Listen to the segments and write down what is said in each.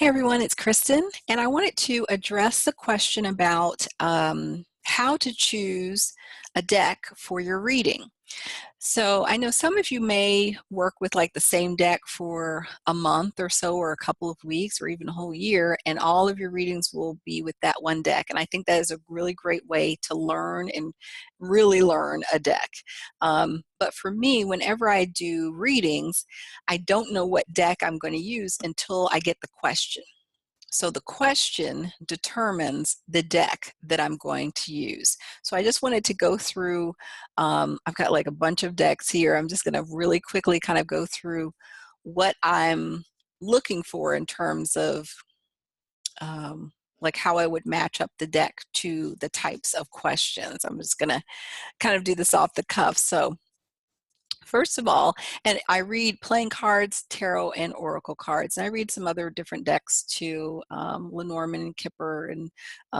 Hey everyone, it's Kristen, and I wanted to address the question about how to choose a deck for your reading. So I know some of you may work with like the same deck for a month or so, or a couple of weeks, or even a whole year, and all of your readings will be with that one deck. And I think that is a really great way to learn and really learn a deck. But for me, whenever I do readings, I don't know what deck I'm going to use until I get the question. So the question determines the deck that I'm going to use. So I just wanted to go through, I've got like a bunch of decks here. I'm just going to really quickly kind of go through what I'm looking for in terms of like how I would match up the deck to the types of questions. I'm just going to kind of do this off the cuff. So first of all, and I read playing cards, tarot, and oracle cards. And I read some other different decks too, Lenormand and Kipper and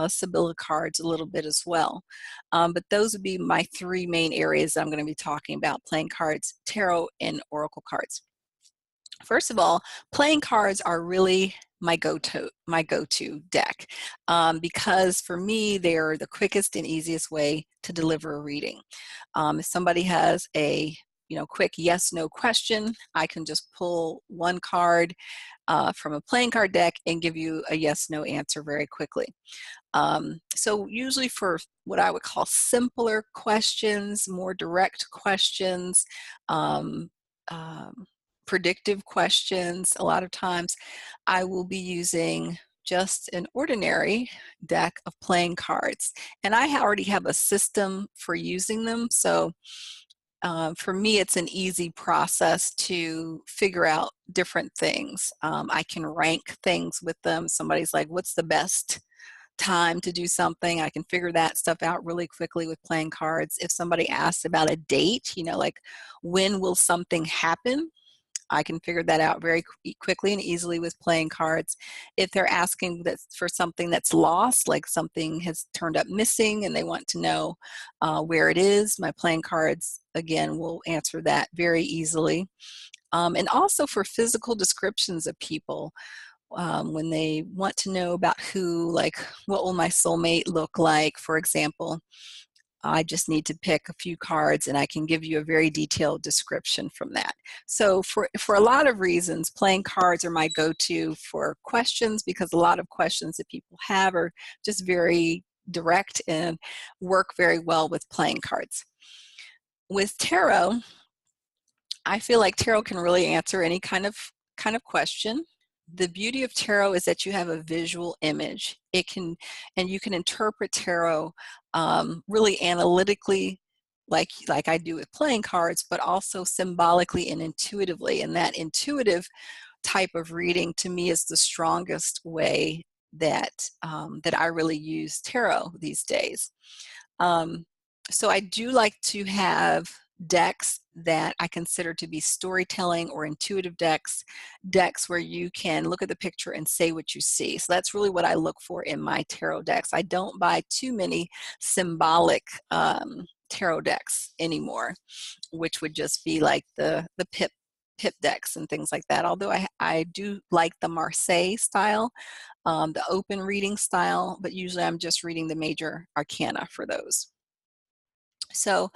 Sibylla cards a little bit as well. But those would be my three main areas that I'm going to be talking about: playing cards, tarot, and oracle cards. First of all, playing cards are really my go-to deck because for me they're the quickest and easiest way to deliver a reading. If somebody has a quick yes/no question, I can just pull one card from a playing card deck and give you a yes/no answer very quickly. So usually for what I would call simpler questions, more direct questions, predictive questions, a lot of times I will be using just an ordinary deck of playing cards. And I already have a system for using them. So for me, it's an easy process to figure out different things. I can rank things with them. Somebody's like, what's the best time to do something? I can figure that stuff out really quickly with playing cards. If somebody asks about a date, like when will something happen? I can figure that out very quickly and easily with playing cards. If they're asking that for something that's lost, like something has turned up missing and they want to know where it is, my playing cards, again, will answer that very easily. And also for physical descriptions of people, when they want to know about who, like what will my soulmate look like, for example, I just need to pick a few cards and I can give you a very detailed description from that. So for a lot of reasons, playing cards are my go-to for questions, because a lot of questions that people have are just very direct and work very well with playing cards. With tarot, I feel like tarot can really answer any kind of question. The beauty of tarot is that you have a visual image. And you can interpret tarot really analytically, like I do with playing cards, but also symbolically and intuitively. And that intuitive type of reading, to me, is the strongest way that that I really use tarot these days. So I do like to have decks that I consider to be storytelling or intuitive decks where you can look at the picture and say what you see. So that's really what I look for in my tarot decks. I don't buy too many symbolic tarot decks anymore, which would just be like the pip decks and things like that. Although I do like the Marseille style, the open reading style, but usually I'm just reading the major arcana for those. So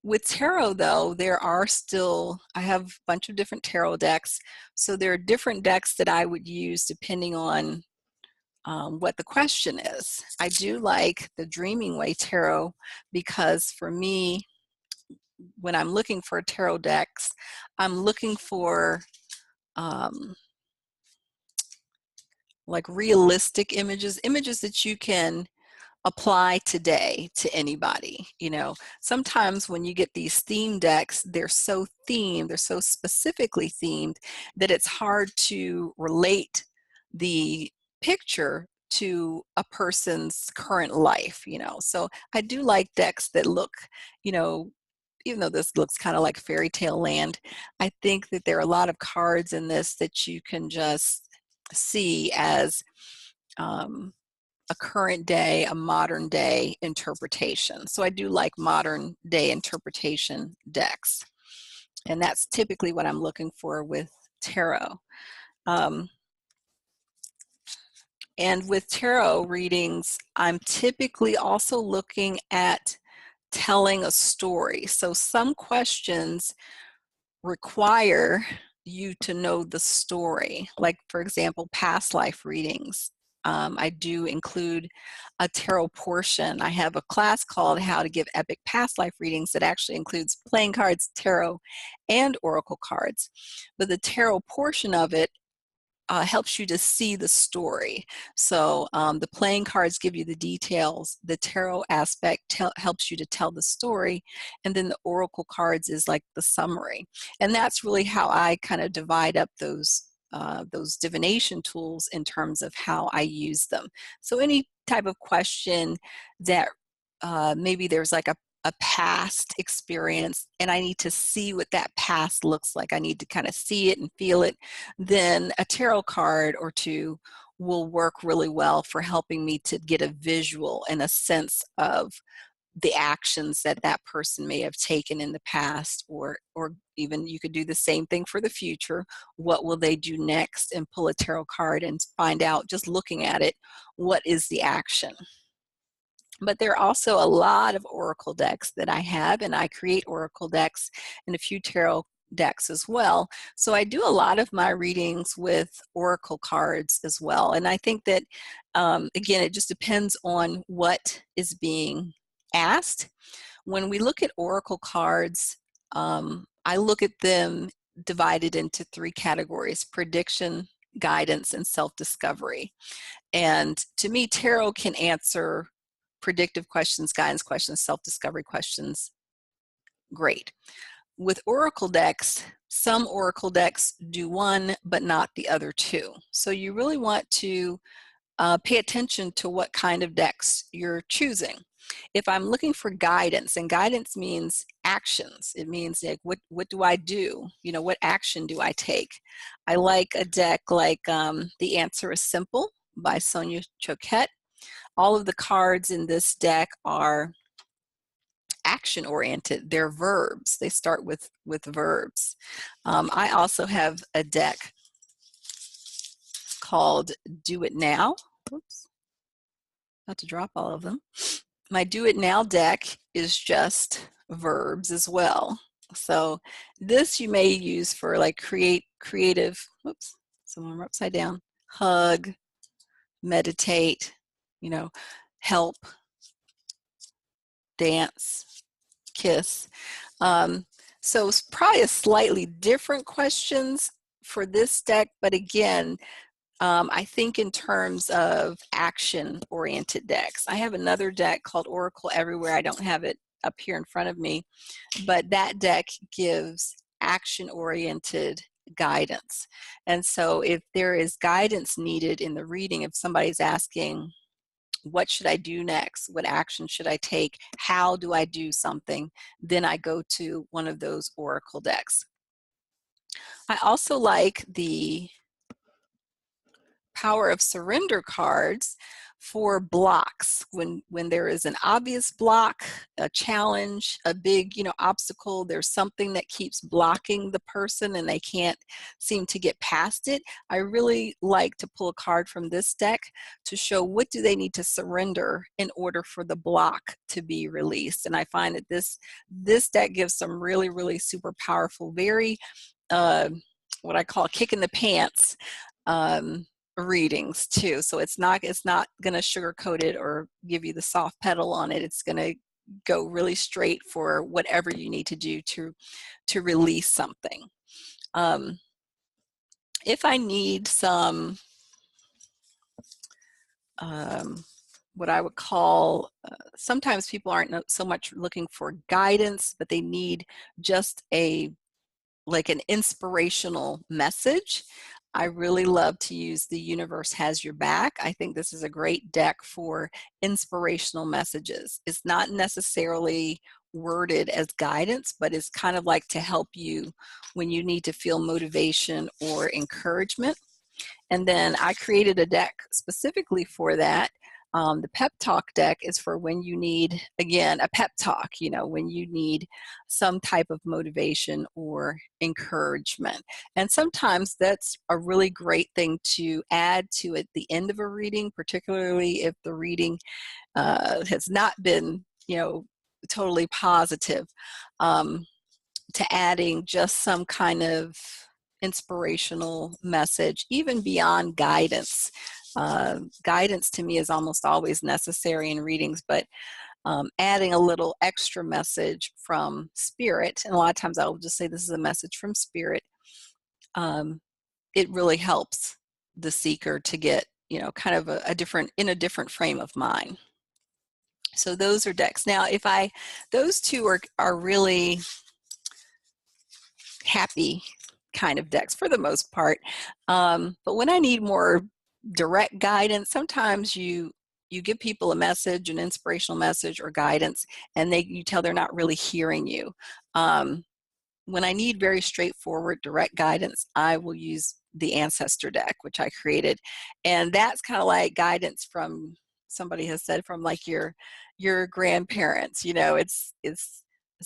with tarot, though, I have a bunch of different tarot decks. So there are different decks that I would use depending on what the question is. I do like the Dreaming Way Tarot because for me, when I'm looking for tarot decks, I'm looking for like realistic images that you can apply today to anybody. Sometimes when you get these theme decks, they're so themed, they're so specifically themed that it's hard to relate the picture to a person's current life. So I do like decks that look, even though this looks kind of like fairy tale land, I think that there are a lot of cards in this that you can just see as a current day, a modern day interpretation. So I do like modern day interpretation decks. And that's typically what I'm looking for with tarot. And with tarot readings, I'm typically also looking at telling a story. So some questions require you to know the story. Like, for example, past life readings. I do include a tarot portion. I have a class called How to Give Epic Past Life Readings that actually includes playing cards, tarot, and oracle cards. But the tarot portion of it helps you to see the story. So the playing cards give you the details. The tarot aspect helps you to tell the story. And then the oracle cards is like the summary. And that's really how I kind of divide up those divination tools in terms of how I use them. So any type of question that maybe there's like a past experience and I need to see what that past looks like. I need to kind of see it and feel it. Then a tarot card or two will work really well for helping me to get a visual and a sense of the actions that that person may have taken in the past, or even you could do the same thing for the future. What will they do next? And pull a tarot card and find out, just looking at it, what is the action. But there are also a lot of oracle decks that I have, and I create oracle decks and a few tarot decks as well. So I do a lot of my readings with oracle cards as well. And I think that, again, it just depends on what is being asked. When we look at oracle cards, I look at them divided into three categories: prediction, guidance, and self-discovery. And to me, tarot can answer predictive questions, guidance questions, self-discovery questions, great. With oracle decks, some oracle decks do one, but not the other two. So you really want to pay attention to what kind of decks you're choosing. If I'm looking for guidance, and guidance means actions, it means like, what do I do? You know, what action do I take? I like a deck like The Answer is Simple by Sonia Choquette. All of the cards in this deck are action oriented. They're verbs. They start with verbs. I also have a deck called Do It Now. Oops, about to drop all of them. My Do It Now deck is just verbs as well. So this you may use for like creative, oops, some of them are upside down, hug, meditate, you know, help, dance, kiss. So it's probably a slightly different questions for this deck, but again, I think in terms of action-oriented decks. I have another deck called Oracle Everywhere. I don't have it up here in front of me, but that deck gives action-oriented guidance. And so if there is guidance needed in the reading, if somebody's asking, what should I do next? What action should I take? How do I do something? Then I go to one of those oracle decks. I also like the Power of Surrender cards for blocks. When there is an obvious block, a challenge, a big, you know, obstacle, there's something that keeps blocking the person and they can't seem to get past it. I really like to pull a card from this deck to show what do they need to surrender in order for the block to be released. And I find that this deck gives some really, really super powerful, very what I call kick in the pants readings too. So it's not going to sugarcoat it or give you the soft pedal on it. It's going to go really straight for whatever you need to do to release something. If I need some what I would call, sometimes people aren't so much looking for guidance, but they need just like an inspirational message. I really love to use The Universe Has Your Back. I think this is a great deck for inspirational messages. It's not necessarily worded as guidance, but it's kind of like to help you when you need to feel motivation or encouragement. And then I created a deck specifically for that. The pep talk deck is for when you need, again, a pep talk, you know, when you need some type of motivation or encouragement. And sometimes that's a really great thing to add to at the end of a reading, particularly if the reading has not been, you know, totally positive, to adding just some kind of inspirational message, even beyond guidance. Guidance to me is almost always necessary in readings, but adding a little extra message from spirit, and a lot of times I will just say this is a message from spirit, it really helps the seeker to get, you know, kind of a different frame of mind. So those are decks. Now, those two are really happy kind of decks for the most part. But when I need more direct guidance, sometimes you give people a message, an inspirational message or guidance, and you tell they're not really hearing you. When I need very straightforward, direct guidance, I will use the Ancestor deck, which I created. And that's kind of like guidance from, somebody has said, from like your grandparents. You know, it's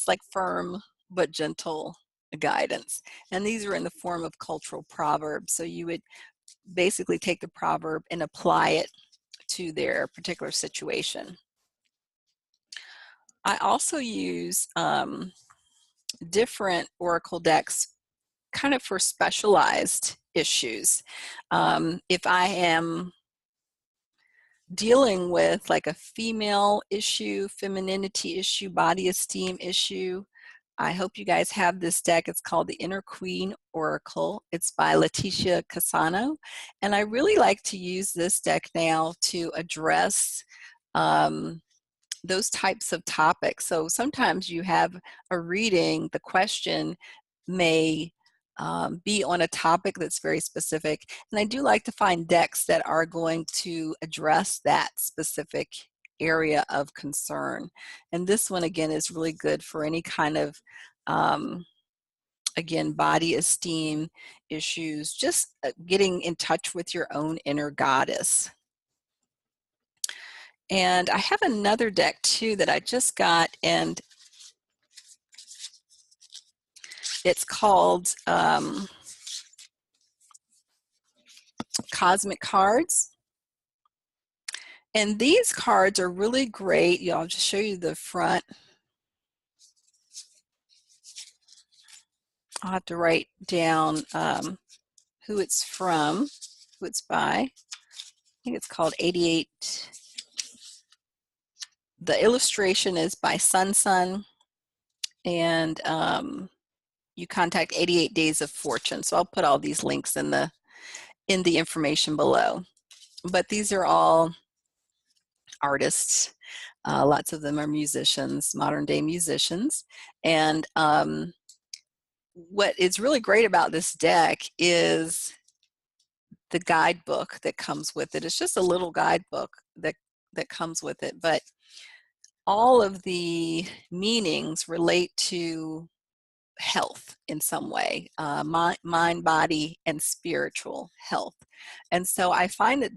like firm but gentle guidance. And these are in the form of cultural proverbs. So you would basically take the proverb and apply it to their particular situation. I also use different oracle decks kind of for specialized issues. If I am dealing with like a female issue, femininity issue, body esteem issue, I hope you guys have this deck. It's called the Inner Queen Oracle. It's by Leticia Casano. And I really like to use this deck now to address those types of topics. So sometimes you have a reading, the question may be on a topic that's very specific. And I do like to find decks that are going to address that specific area of concern. And this one, again, is really good for any kind of, again, body esteem issues, just getting in touch with your own inner goddess. And I have another deck too that I just got, and it's called Cosmic Cards. And these cards are really great. I'll just show you the front. I'll have to write down who it's from, who it's by. I think it's called 88. The illustration is by Sun, and you contact 88 Days of Fortune. So I'll put all these links in the information below. But these are all artists. Lots of them are musicians, modern day musicians. And what is really great about this deck is the guidebook that comes with it. It's just a little guidebook that comes with it, but all of the meanings relate to health in some way, mind, body, and spiritual health. And so I find that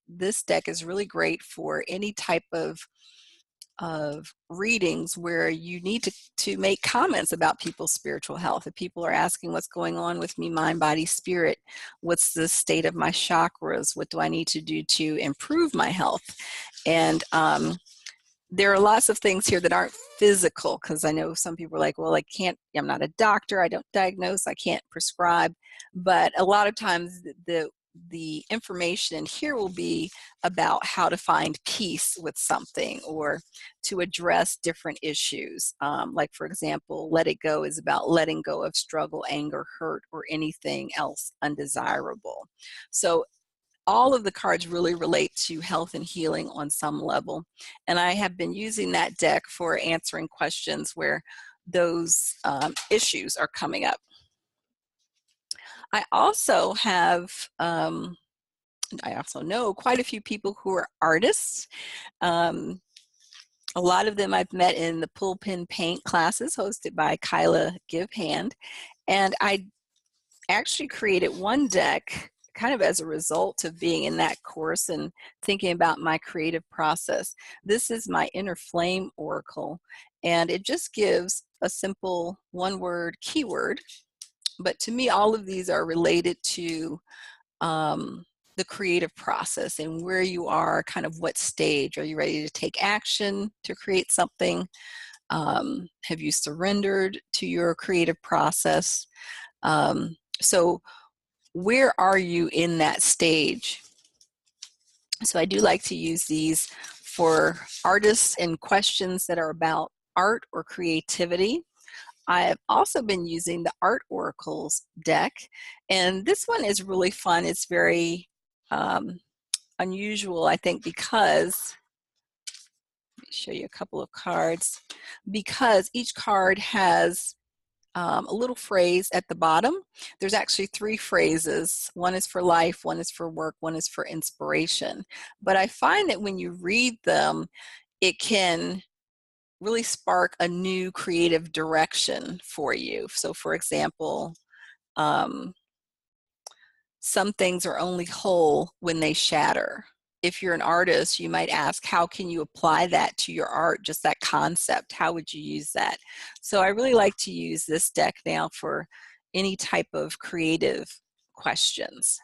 this deck is really great for any type of readings where you need to make comments about people's spiritual health. If people are asking what's going on with me, mind, body, spirit, what's the state of my chakras, what do I need to do to improve my health? And there are lots of things here that aren't physical, because I know some people are like, well, I'm not a doctor, I don't diagnose, I can't prescribe. But a lot of times the information in here will be about how to find peace with something or to address different issues. Like, for example, Let It Go is about letting go of struggle, anger, hurt, or anything else undesirable. So all of the cards really relate to health and healing on some level. And I have been using that deck for answering questions where those issues are coming up. I also have, I also know quite a few people who are artists. A lot of them I've met in the Pull Pen Paint classes hosted by Kyla Give Hand. And I actually created one deck kind of as a result of being in that course and thinking about my creative process. This is my Inner Flame Oracle, and it just gives a simple one-word keyword. But to me, all of these are related to the creative process and where you are, kind of what stage. Are you ready to take action to create something? Have you surrendered to your creative process? So where are you in that stage? So I do like to use these for artists and questions that are about art or creativity. I have also been using the Art Oracles deck, and this one is really fun. It's very unusual, I think, because, let me show you a couple of cards, because each card has a little phrase at the bottom. There's actually 3 phrases. One is for life, one is for work, one is for inspiration. But I find that when you read them, it can really spark a new creative direction for you. So for example, some things are only whole when they shatter. If you're an artist, you might ask, how can you apply that to your art, just that concept? How would you use that? So I really like to use this deck now for any type of creative questions.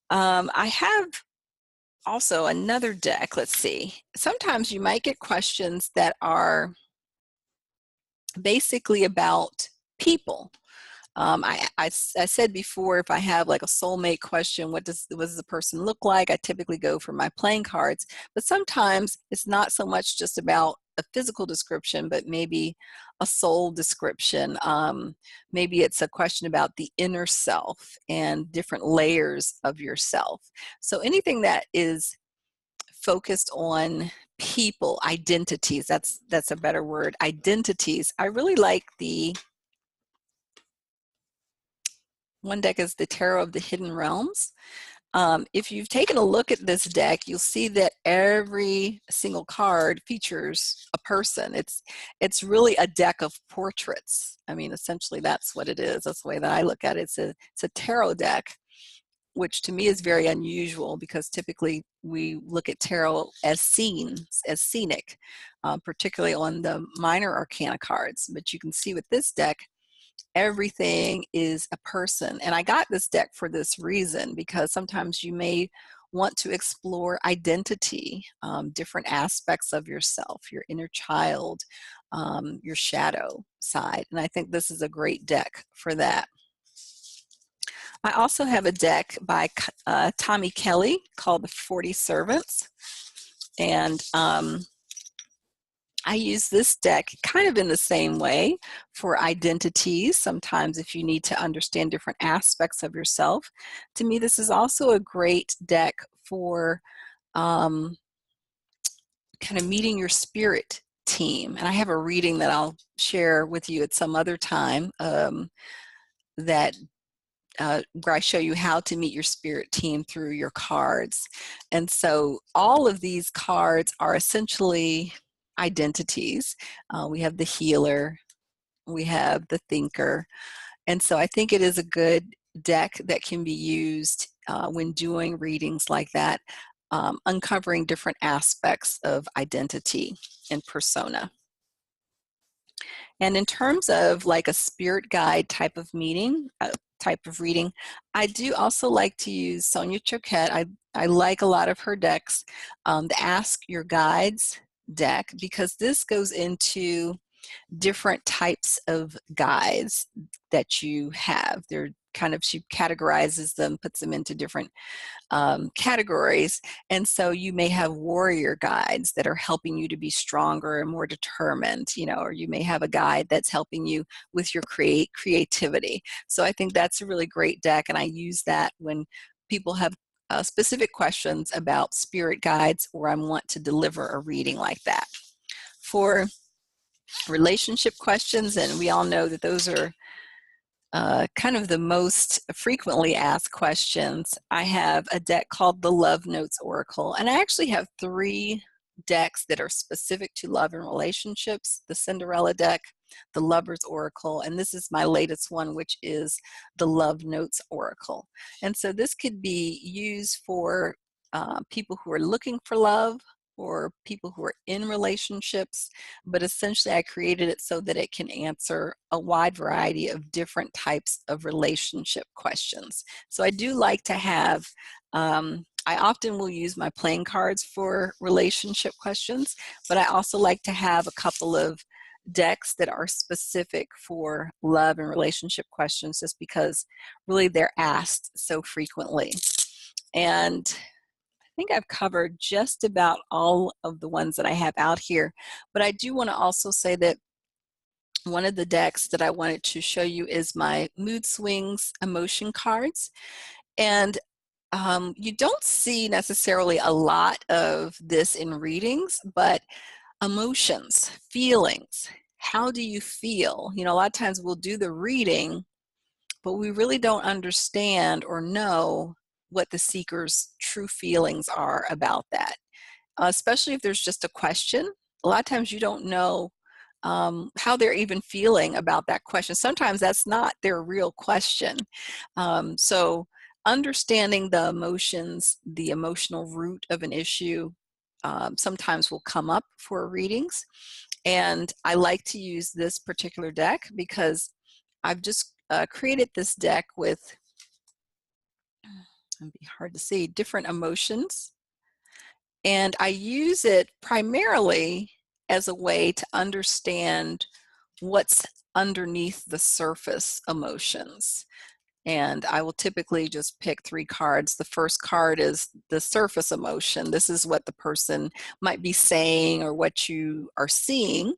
I have also another deck. Let's see. Sometimes you might get questions that are basically about people. I said before, if I have like a soulmate question, what does the person look like? I typically go for my playing cards, but sometimes it's not so much just about a physical description, but maybe a soul description. Maybe it's a question about the inner self and different layers of yourself. So anything that is focused on people, identities, that's a better word, identities. I really like the one deck is the Tarot of the Hidden Realms. If you've taken a look at this deck, you'll see that every single card features a person. It's really a deck of portraits. I mean, essentially that's what it is. That's the way that I look at it. It's a tarot deck, which to me is very unusual because typically we look at tarot as scenes, as scenic, particularly on the minor arcana cards. But you can see with this deck, everything is a person. And I got this deck for this reason, because sometimes you may want to explore identity, different aspects of yourself, your inner child, your shadow side. And I think this is a great deck for that. I also have a deck by Tommy Kelly called the 40 Servants. And I use this deck kind of in the same way for identities. Sometimes if you need to understand different aspects of yourself. To me, this is also a great deck for kind of meeting your spirit team. And I have a reading that I'll share with you at some other time that where I show you how to meet your spirit team through your cards. And so all of these cards are essentially identities. We have the healer, we have the thinker. And so I think it is a good deck that can be used when doing readings like that, uncovering different aspects of identity and persona. And in terms of like a spirit guide type of meeting, type of reading, I do also like to use Sonia Choquette. I like a lot of her decks, the Ask Your Guides deck, because this goes into different types of guides that you have. They're kind of, she categorizes them, puts them into different categories. And so you may have warrior guides that are helping you to be stronger and more determined, you know, or you may have a guide that's helping you with your creativity. So I think that's a really great deck, and I use that when people have specific questions about spirit guides, or I want to deliver a reading like that. For relationship questions, and we all know that those are kind of the most frequently asked questions, I have a deck called the Love Notes Oracle. And I actually have 3 decks that are specific to love and relationships, the Cinderella deck, the Lover's Oracle, and this is my latest one, which is the Love Notes Oracle. And so this could be used for people who are looking for love or people who are in relationships, but essentially I created it so that it can answer a wide variety of different types of relationship questions. So I do like to have I often will use my playing cards for relationship questions, but I also like to have a couple of decks that are specific for love and relationship questions just because really they're asked so frequently. And I think I've covered just about all of the ones that I have out here, but I do want to also say that one of the decks that I wanted to show you is my Mood Swings emotion cards. And you don't see necessarily a lot of this in readings, but emotions, feelings, how do you feel? You know, a lot of times we'll do the reading, but we really don't understand or know what the seeker's true feelings are about that, especially if there's just a question. A lot of times you don't know how they're even feeling about that question. Sometimes that's not their real question. So understanding the emotions, the emotional root of an issue, sometimes will come up for readings. And I like to use this particular deck because I've just created this deck with, it'd be hard to see, different emotions. And I use it primarily as a way to understand what's underneath the surface emotions. And I will typically just pick 3 cards. The first card is the surface emotion. This is what the person might be saying or what you are seeing.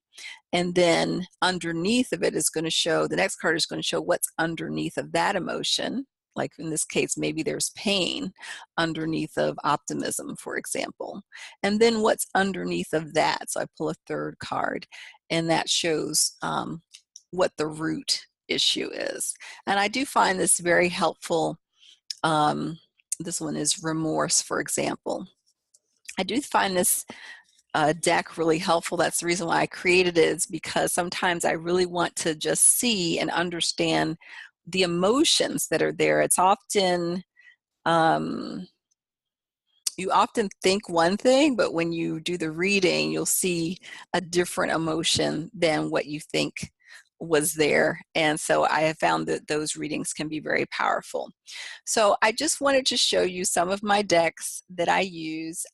And then underneath of it is going to show, the next card is going to show what's underneath of that emotion. Like in this case, maybe there's pain underneath of optimism, for example. And then what's underneath of that. So I pull a third card, and that shows what the root issue is. And I do find this very helpful. This one is remorse, for example. I do find this deck really helpful. That's the reason why I created it, is because sometimes I really want to just see and understand the emotions that are there. It's often, you often think one thing, but when you do the reading, you'll see a different emotion than what you think was there. And so I have found that those readings can be very powerful. So I just wanted to show you some of my decks that I use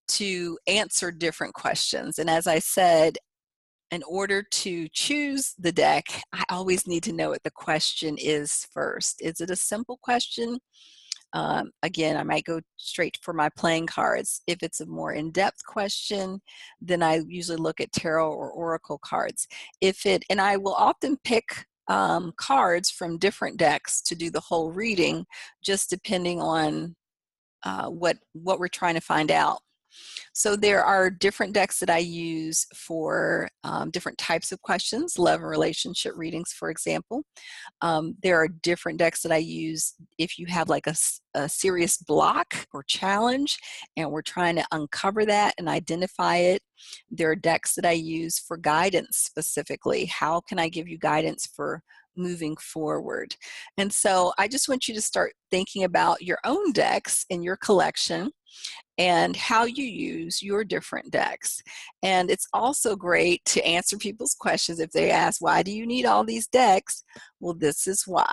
to answer different questions. And as I said, in order to choose the deck, I always need to know what the question is first. Is it a simple question? Again, I might go straight for my playing cards. If it's a more in-depth question, then I usually look at tarot or oracle cards. And I will often pick cards from different decks to do the whole reading, just depending on what we're trying to find out. So there are different decks that I use for different types of questions, love and relationship readings, for example. There are different decks that I use if you have like a serious block or challenge and we're trying to uncover that and identify it. There are decks that I use for guidance specifically. How can I give you guidance for moving forward? And so I just want you to start thinking about your own decks in your collection and how you use your different decks. And it's also great to answer people's questions if they ask, why do you need all these decks? Well, this is why.